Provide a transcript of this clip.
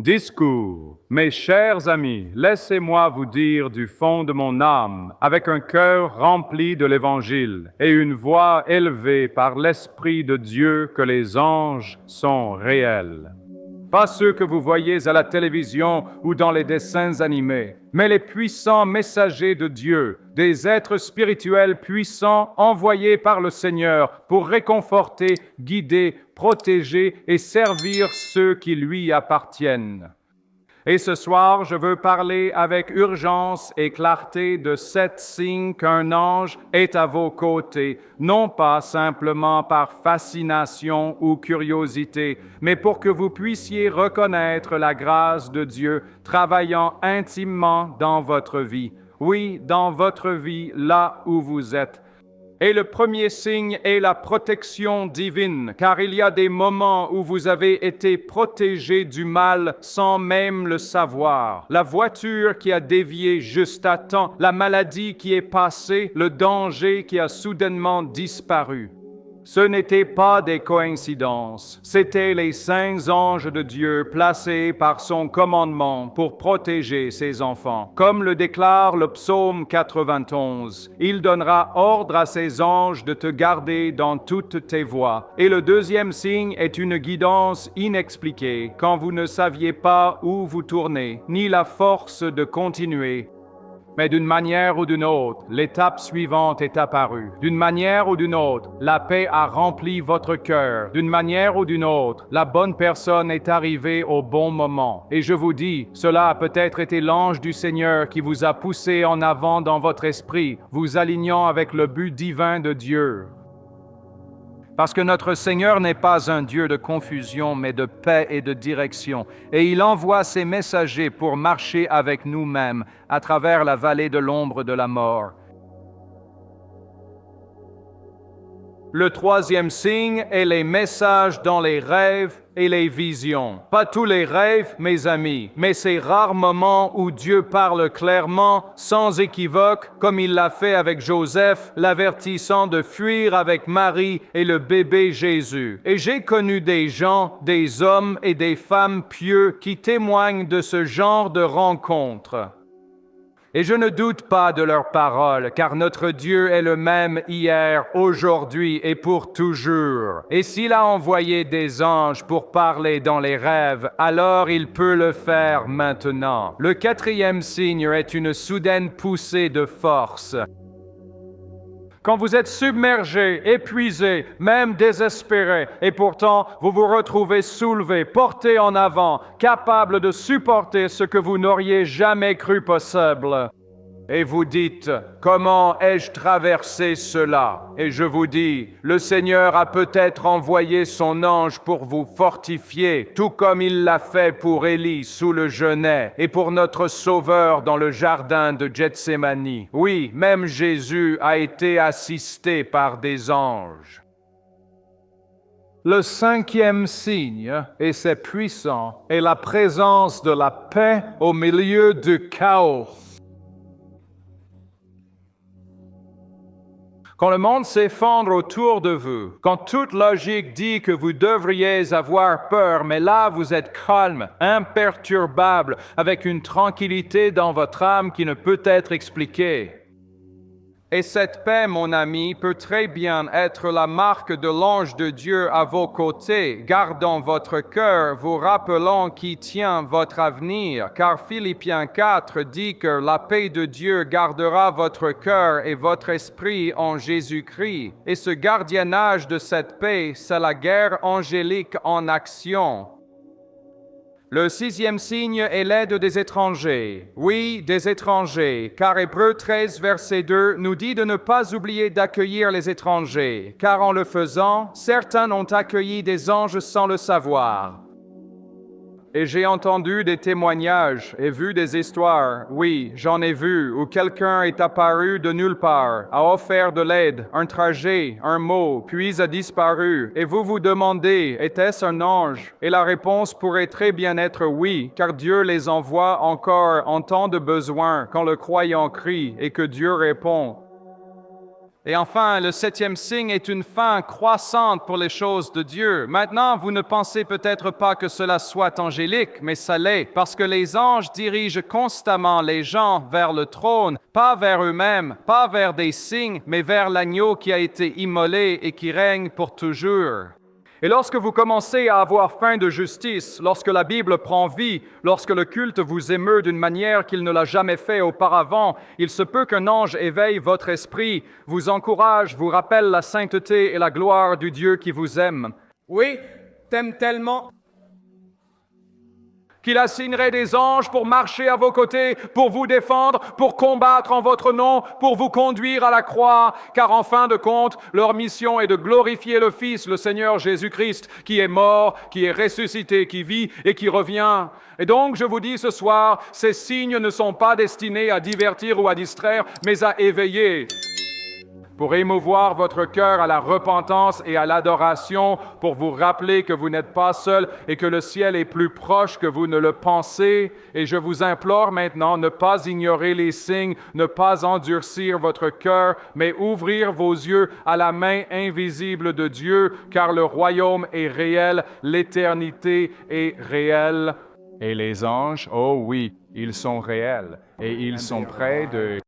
Discours. Mes chers amis, laissez-moi vous dire du fond de mon âme, avec un cœur rempli de l'Évangile et une voix élevée par l'Esprit de Dieu, que les anges sont réels. Pas ceux que vous voyez à la télévision ou dans les dessins animés, mais les puissants messagers de Dieu, des êtres spirituels puissants envoyés par le Seigneur pour réconforter, guider, protéger et servir ceux qui lui appartiennent. Et ce soir, je veux parler avec urgence et clarté de 7 signes qu'un ange est à vos côtés, non pas simplement par fascination ou curiosité, mais pour que vous puissiez reconnaître la grâce de Dieu travaillant intimement dans votre vie. Oui, dans votre vie, là où vous êtes. Et le premier signe est la protection divine, car il y a des moments où vous avez été protégé du mal sans même le savoir. La voiture qui a dévié juste à temps, la maladie qui est passée, le danger qui a soudainement disparu. Ce n'étaient pas des coïncidences, c'étaient les saints anges de Dieu placés par son commandement pour protéger ses enfants. Comme le déclare le psaume 91, « Il donnera ordre à ses anges de te garder dans toutes tes voies. » Et le deuxième signe est une guidance inexpliquée quand vous ne saviez pas où vous tourner, ni la force de continuer. Mais d'une manière ou d'une autre, l'étape suivante est apparue. D'une manière ou d'une autre, la paix a rempli votre cœur. D'une manière ou d'une autre, la bonne personne est arrivée au bon moment. Et je vous dis, cela a peut-être été l'ange du Seigneur qui vous a poussé en avant dans votre esprit, vous alignant avec le but divin de Dieu. Parce que notre Seigneur n'est pas un Dieu de confusion, mais de paix et de direction. Et il envoie ses messagers pour marcher avec nous-mêmes à travers la vallée de l'ombre de la mort. Le troisième signe est les messages dans les rêves et les visions. Pas tous les rêves, mes amis, mais ces rares moments où Dieu parle clairement, sans équivoque, comme il l'a fait avec Joseph, l'avertissant de fuir avec Marie et le bébé Jésus. Et j'ai connu des gens, des hommes et des femmes pieux qui témoignent de ce genre de rencontres. Et je ne doute pas de leurs paroles, car notre Dieu est le même hier, aujourd'hui et pour toujours. Et s'il a envoyé des anges pour parler dans les rêves, alors il peut le faire maintenant. Le quatrième signe est une soudaine poussée de force. Quand vous êtes submergé, épuisé, même désespéré, et pourtant vous vous retrouvez soulevé, porté en avant, capable de supporter ce que vous n'auriez jamais cru possible. Et vous dites, comment ai-je traversé cela? Et je vous dis, le Seigneur a peut-être envoyé son ange pour vous fortifier, tout comme il l'a fait pour Élie sous le genêt et pour notre Sauveur dans le jardin de Gethsémani. Oui, même Jésus a été assisté par des anges. Le cinquième signe, et c'est puissant, est la présence de la paix au milieu du chaos. Quand le monde s'effondre autour de vous, quand toute logique dit que vous devriez avoir peur, mais là vous êtes calme, imperturbable, avec une tranquillité dans votre âme qui ne peut être expliquée. Et cette paix, mon ami, peut très bien être la marque de l'ange de Dieu à vos côtés, gardant votre cœur, vous rappelant qui tient votre avenir, car Philippiens 4 dit que la paix de Dieu gardera votre cœur et votre esprit en Jésus-Christ. Et ce gardiennage de cette paix, c'est la guerre angélique en action. Le sixième signe est l'aide des étrangers. Oui, des étrangers, car Hébreux 13, verset 2 nous dit de ne pas oublier d'accueillir les étrangers, car en le faisant, certains ont accueilli des anges sans le savoir. Et j'ai entendu des témoignages et vu des histoires, oui, j'en ai vu, où quelqu'un est apparu de nulle part, a offert de l'aide, un trajet, un mot, puis a disparu. Et vous vous demandez, était-ce un ange? Et la réponse pourrait très bien être oui, car Dieu les envoie encore en temps de besoin, quand le croyant crie et que Dieu répond. Et enfin, le 7e signe est une fin croissante pour les choses de Dieu. Maintenant, vous ne pensez peut-être pas que cela soit angélique, mais ça l'est, parce que les anges dirigent constamment les gens vers le trône, pas vers eux-mêmes, pas vers des signes, mais vers l'agneau qui a été immolé et qui règne pour toujours. Et lorsque vous commencez à avoir faim de justice, lorsque la Bible prend vie, lorsque le culte vous émeut d'une manière qu'il ne l'a jamais fait auparavant, il se peut qu'un ange éveille votre esprit, vous encourage, vous rappelle la sainteté et la gloire du Dieu qui vous aime. Oui, t'aimes tellement. Qu'il assignerait des anges pour marcher à vos côtés, pour vous défendre, pour combattre en votre nom, pour vous conduire à la croix, car en fin de compte, leur mission est de glorifier le Fils, le Seigneur Jésus-Christ, qui est mort, qui est ressuscité, qui vit et qui revient. Et donc, je vous dis ce soir, ces signes ne sont pas destinés à divertir ou à distraire, mais à éveiller, pour émouvoir votre cœur à la repentance et à l'adoration, pour vous rappeler que vous n'êtes pas seul et que le ciel est plus proche que vous ne le pensez. Et je vous implore maintenant, ne pas ignorer les signes, ne pas endurcir votre cœur, mais ouvrir vos yeux à la main invisible de Dieu, car le royaume est réel, l'éternité est réelle. Et les anges, oh oui, ils sont réels, et ils sont près de